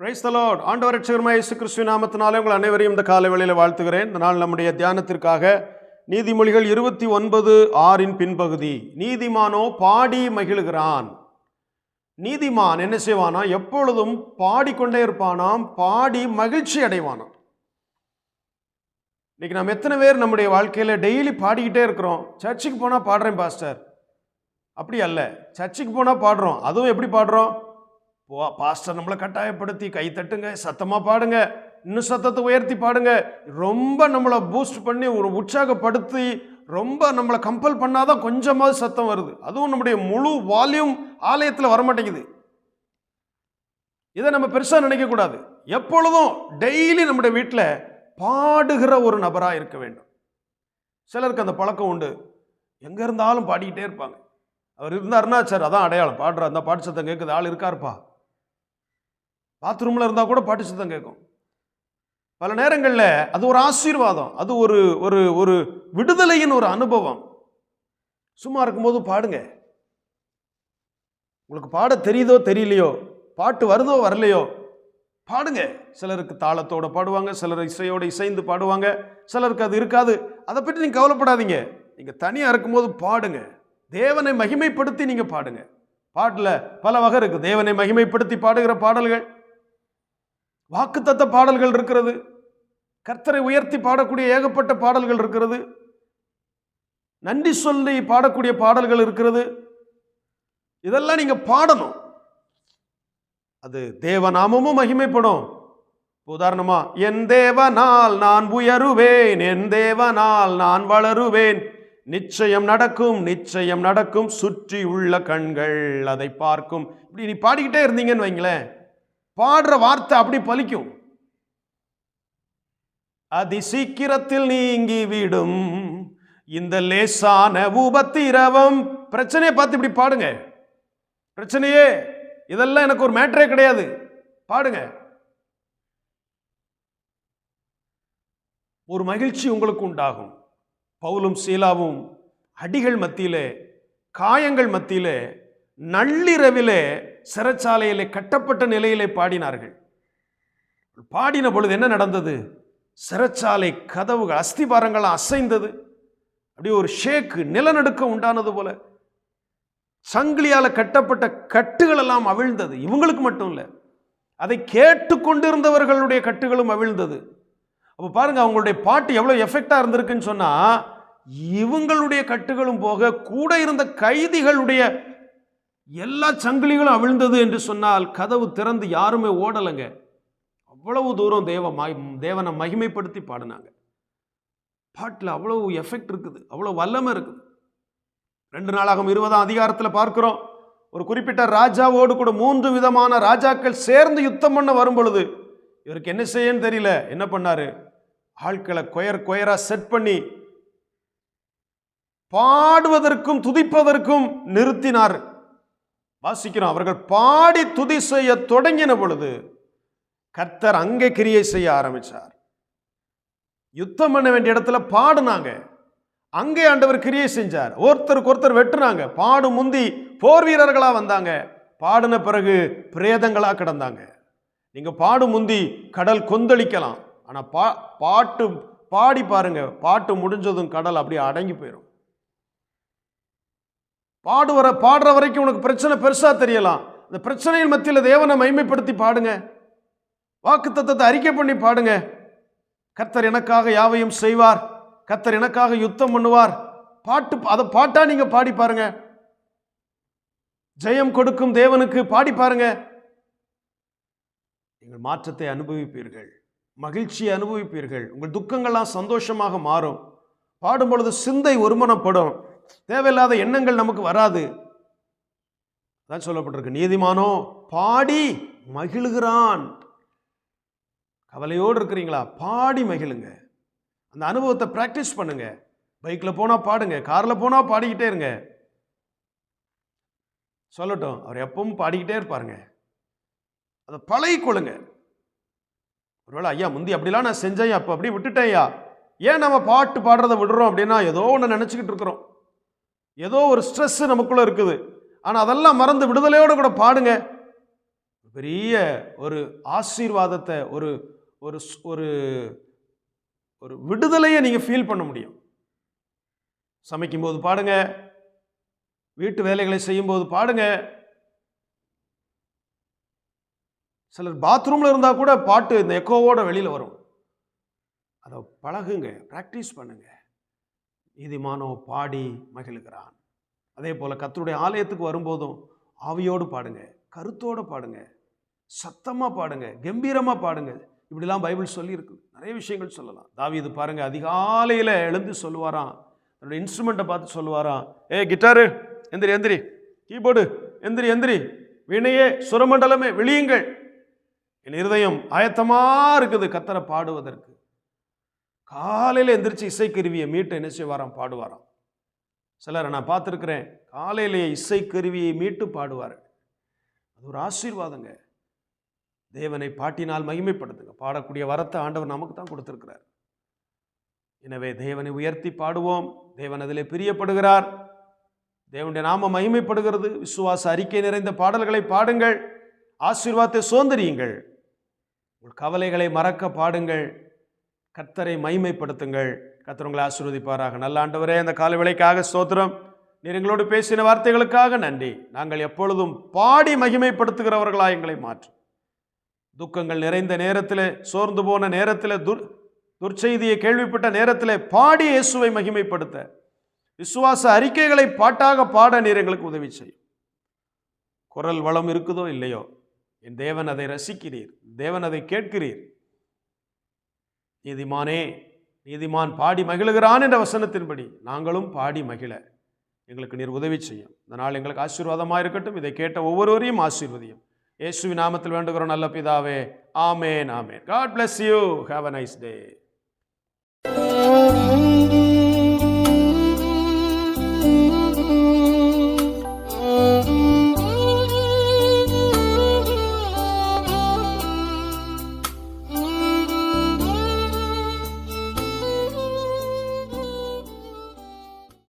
Praise the Lord. ஆண்டவர் இரட்சகருமாகிய இயேசு கிறிஸ்துவின் நாமத்தினாலே உங்கள் அனைவரையும் இந்த காலை வேளையில் வாழ்த்துகிறேன். இந்த நாள் நம்முடைய தியானத்திற்காக நீதிமொழிகள் 29:6 பின்பகுதி. நீதிமானோ பாடி மகிழுகிறான். நீதிமான் என்ன செய்வானா? எப்பொழுதும் பாடிக்கொண்டே இருப்பானாம், பாடி மகிழ்ச்சி அடைவானாம். இன்னைக்கு நாம் எத்தனை பேர் நம்முடைய வாழ்க்கையில் டெய்லி பாடிக்கிட்டே இருக்கிறோம்? சர்ச்சுக்கு போனால் பாடுறேன் பாஸ்டர், அப்படி அல்ல. சர்ச்சுக்கு போனால் பாடுறோம், அதுவும் எப்படி பாடுறோம்? பாஸ்டர் நம்மளை கட்டாயப்படுத்தி கை தட்டுங்க, சத்தமாக பாடுங்க, இன்னும் சத்தத்தை உயர்த்தி பாடுங்க, ரொம்ப நம்மளை பூஸ்ட் பண்ணி ஒரு உற்சாகப்படுத்தி ரொம்ப நம்மளை கம்பல் பண்ணாதான் கொஞ்சமாவது சத்தம் வருது. அதுவும் நம்முடைய முழு வால்யூம் ஆலயத்தில் வரமாட்டேங்குது. இதை நம்ம பெருசாக நினைக்கக்கூடாது. எப்பொழுதும் டெய்லி நம்முடைய வீட்டில் பாடுகிற ஒரு நபராக இருக்க வேண்டும். சிலருக்கு அந்த பழக்கம் உண்டு, எங்கே இருந்தாலும் பாடிக்கிட்டே இருப்பாங்க. அவர் இருந்தாருன்னா சார் அதான் அடையாளம், பாடுற அந்த பாட்டு சத்தம் கேட்குது, ஆள் இருக்காருப்பா. பாத்ரூமில் இருந்தால் கூட பாட்டு சத்தம் கேட்கும். பல நேரங்களில் அது ஒரு ஆசீர்வாதம், அது ஒரு ஒரு ஒரு விடுதலையின் ஒரு அனுபவம். சும்மா இருக்கும்போது பாடுங்க. உங்களுக்கு பாட தெரியுதோ தெரியலையோ, பாட்டு வருதோ வரலையோ, பாடுங்க. சிலருக்கு தாளத்தோடு பாடுவாங்க, சிலர் இசையோடு இசைந்து பாடுவாங்க, சிலருக்கு அது இருக்காது. அதை பற்றி நீங்கள் கவலைப்படாதீங்க. நீங்கள் தனியாக இருக்கும்போது பாடுங்க. தேவனை மகிமைப்படுத்தி நீங்கள் பாடுங்க. பாட்டில் பல வகை இருக்குது. தேவனை மகிமைப்படுத்தி பாடுகிற பாடல்கள், வாக்குத்தத்த பாடல்கள் இருக்கிறது, கர்த்தரை உயர்த்தி பாடக்கூடிய ஏகப்பட்ட பாடல்கள் இருக்கிறது, நன்றி சொல்லி பாடக்கூடிய பாடல்கள் இருக்கிறது. இதெல்லாம் நீங்க பாடணும். அது தேவநாமமும் மகிமைப்படும். உதாரணமா, என் தேவனால் நான் உயருவேன், என் தேவனால் நான் வளருவேன், நிச்சயம் நடக்கும் நிச்சயம் நடக்கும், சுற்றி உள்ள கண்கள் அதை பார்க்கும். இப்படி நீ பாடிக்கிட்டே இருந்தீங்கன்னு வைங்களேன், பாடுற வார்த்தை அப்படி பலிக்கும். அதி சீக்கிரத்தில் நீங்கி விடும் இந்த லேசான உபத்திரவம். பிரச்சனையை பார்த்து இப்படி பாடுங்க. பிரச்சனையே இதெல்லாம் எனக்கு ஒரு மேட்டரே கிடையாது, பாடுங்க. ஒரு மகிழ்ச்சி உங்களுக்கு உண்டாகும். பவுலும் சீலாவும் அடிகள் மத்தியிலே, காயங்கள் மத்தியிலே, நள்ளிரவிலே சிறைச்சாலையிலே கட்டப்பட்ட நிலையிலே பாடினார்கள். பாடின பொழுது என்ன நடந்தது? சிறைச்சாலை கதவுகள் அஸ்திபாரங்கள் அசைந்தது. அப்படியே ஒரு ஷேக்கு, நிலநடுக்கம் உண்டானது போல. சங்கிலியால கட்டப்பட்ட கட்டுகள் எல்லாம் அவிழ்ந்தது. இவங்களுக்கு மட்டும் இல்லை, அதை கேட்டு கொண்டிருந்தவர்களுடைய கட்டுகளும் அவிழ்ந்தது. அப்போ பாருங்க, அவங்களுடைய பாட்டு எவ்வளவு எஃபெக்டா இருந்திருக்குன்னு சொன்னா, இவங்களுடைய கட்டுகளும் போக கூட இருந்த கைதிகளுடைய எல்லா சங்கிலிகளும் அவிழ்ந்தது என்று சொன்னால், கதவு திறந்து யாருமே ஓடலைங்க. அவ்வளவு தூரம் தேவனை மகிமைப்படுத்தி பாடினாங்க. பாட்டில் அவ்வளவு எஃபெக்ட் இருக்குது, அவ்வளவு வல்லமை இருக்குது. 2 நாளாகும் 20ஆம் அதிகாரத்தில் பார்க்கிறோம், ஒரு குறிப்பிட்ட ராஜாவோடு கூட 3 விதமான ராஜாக்கள் சேர்ந்து யுத்தம் பண்ண வரும் பொழுது இவருக்கு என்ன செய்யன்னு தெரியல. என்ன பண்ணாரு? ஆட்களை கொயரா செட் பண்ணி பாடுவதற்கும் துதிப்பதற்கும் நிறுத்தினார். வாசிக்கிறோம், அவர்கள் பாடி துதி செய்ய தொடங்கின பொழுது கர்த்தர் அங்கே கிரியை செய்ய ஆரம்பிச்சார். யுத்தம் பண்ண வேண்டிய இடத்துல பாடுனாங்க, அங்கே ஆண்டவர் கிரியை செஞ்சார். ஒருத்தருக்கு ஒருத்தர் வெட்டுனாங்க. பாடு முந்தி போர் வீரர்களா வந்தாங்க, பாடின பிறகு பிரேதங்களா கிடந்தாங்க. நீங்க பாடு முந்தி கடல் கொந்தளிக்கலாம், ஆனா பாட்டு பாடி பாருங்க, பாட்டு முடிஞ்சதும் கடல் அப்படியே அடங்கி போயிடும். பாடுற வரைக்கும் உனக்கு பிரச்சனை பெருசா தெரியலாம். இந்த பிரச்சனையின் மத்தியில் தேவனை மகிமைப்படுத்தி பாடுங்க. வாக்குத்தத்தத்தை அறிக்கை பண்ணி பாடுங்க. கர்த்தர் எனக்காக யாவையும் செய்வார், கர்த்தர் எனக்காக யுத்தம் பண்ணுவார். அதை பாட்டா நீங்க பாடி பாருங்க. ஜெயம் கொடுக்கும் தேவனுக்கு பாடி பாருங்க. நீங்கள் மாற்றத்தை அனுபவிப்பீர்கள், மகிழ்ச்சியை அனுபவிப்பீர்கள். உங்கள் துக்கங்கள்லாம் சந்தோஷமாக மாறும். பாடும் பொழுது சிந்தை ஒருமனப்படும், தேவையில்லாத எண்ணங்கள் நமக்கு வராது. அதான் சொல்லப்பட்டிருக்கு, நீதிமானோ பாடி மகிழுகிறான். கவலையோடு இருக்கிறீங்களா? பாடி மகிழுங்க. அந்த அனுபவத்தை பிராக்டிஸ் பண்ணுங்க. பைக்கில் போனா பாடுங்க, காரில் போனா பாடிக்கிட்டே இருங்க. சொல்லட்டும், அவர் எப்பவும் பாடிக்கிட்டே இருப்பாருங்க. அதை பழகிக்கொள்ளுங்க. ஒருவேளை ஐயா முந்தி அப்படிலாம் நான் செஞ்சேன், அப்போ அப்படி விட்டுட்டேன்யா. ஏன் நம்ம பாட்டு பாடுறதை விடுறோம் அப்படின்னா, ஏதோ ஒன்று நினச்சிக்கிட்டு இருக்கிறோம், ஏதோ ஒரு ஸ்ட்ரெஸ் நமக்குள்ள இருக்குது. ஆனால் அதெல்லாம் மறந்து விடுதலையோடு கூட பாடுங்க. பெரிய ஒரு ஆசீர்வாதத்தை, ஒரு ஒரு ஒரு ஒரு விடுதலையை நீங்க ஃபீல் பண்ண முடியும். சமைக்கும் போது பாடுங்க, வீட்டு வேலைகளை செய்யும் போது பாடுங்க. சிலர் பாத்ரூம்ல இருந்தா கூட பாட்டு இந்த எக்கோவோட வெளியில வரும். அதை பழகுங்க, பிராக்டிஸ் பண்ணுங்க. நீதிமானோ பாடி மகிழ்கிறான். அதே போல கர்த்தருடைய ஆலயத்துக்கு வரும்போதும் ஆவியோடு பாடுங்க, கருத்தோடு பாடுங்க, சத்தமா பாடுங்க, கம்பீரமா பாடுங்க. இப்படிலாம் பைபிள் சொல்லி இருக்கு. நிறைய விஷயங்கள் சொல்லலாம். தாவீது பாருங்க, அதிகாலையில எழுந்து சொல்லுவாராம், தன்னுடைய இன்ஸ்ட்ருமெண்ட்டை பார்த்து சொல்லுவாராம், கிட்டாரு எந்திரி எந்திரி, கீபோர்டு எந்திரி எந்திரி, வீணையே சுரமண்டலமே விழியுங்கள், என் இருதயம் ஆயத்தமா இருக்குது கர்த்தரை பாடுவதற்கு. காலையில் எந்திரிச்சு இசைக்கருவியை மீட்டு என்ன செய்வாராம், பாடுவாராம். சிலரை நான் பார்த்துருக்கிறேன், காலையிலேயே இசைக்கருவியை மீட்டு பாடுவார். அது ஒரு ஆசீர்வாதங்க. தேவனை பாட்டினால் மகிமைப்படுத்துங்க. பாடக்கூடிய வரத்தை ஆண்டவர் நமக்கு தான் கொடுத்திருக்கிறார். எனவே தேவனை உயர்த்தி பாடுவோம். தேவன் அதிலே பிரியப்படுகிறார். தேவனுடைய நாம மகிமைப்படுகிறது. விசுவாச அறிக்கை நிறைந்த பாடல்களை பாடுங்கள். ஆசீர்வாதத்தை சுதந்திரியுங்கள். உங்கள் கவலைகளை மறக்க பாடுங்கள். கர்த்தரை மகிமைப்படுத்துங்கள். கர்த்தர் உங்களை ஆசீர்வதிப்பாராக. நல்ல ஆண்டவரே, அந்த காலை வேளைக்காக ஸ்தோத்திரம். நீர் எங்களோடு பேசின வார்த்தைகளுக்காக நன்றி. நாங்கள் எப்பொழுதும் பாடி மகிமைப்படுத்துகிறவர்களாக எங்களை மாற்றும். துக்கங்கள் நிறைந்த நேரத்தில், சோர்ந்து போன நேரத்தில், துர்ச்செய்தியை கேள்விப்பட்ட நேரத்தில் பாடி இயேசுவை மகிமைப்படுத்த, விசுவாச அறிக்கைகளை பாட்டாக பாட நீர் எங்களுக்கு உதவி செய்யும். குரல் வளம் இருக்குதோ இல்லையோ, என் தேவன் அதை ரசிக்கிறீர், தேவன் அதை கேட்கிறீர். நீதிமானே, நீதிமான் பாடி மகிழுகிறான் என்ற வசனத்தின்படி நாங்களும் பாடி மகிழ எங்களுக்கு நீர் உதவி செய்யும். இந்த நாள் எங்களுக்கு ஆசீர்வாதமாக இருக்கட்டும். இதை கேட்ட ஒவ்வொருவரையும் ஆசீர்வதியும். இயேசுவின் நாமத்தில் வேண்டுகிறோம் நல்ல பிதாவே. ஆமேன், ஆமேன். God bless you. Have a nice day.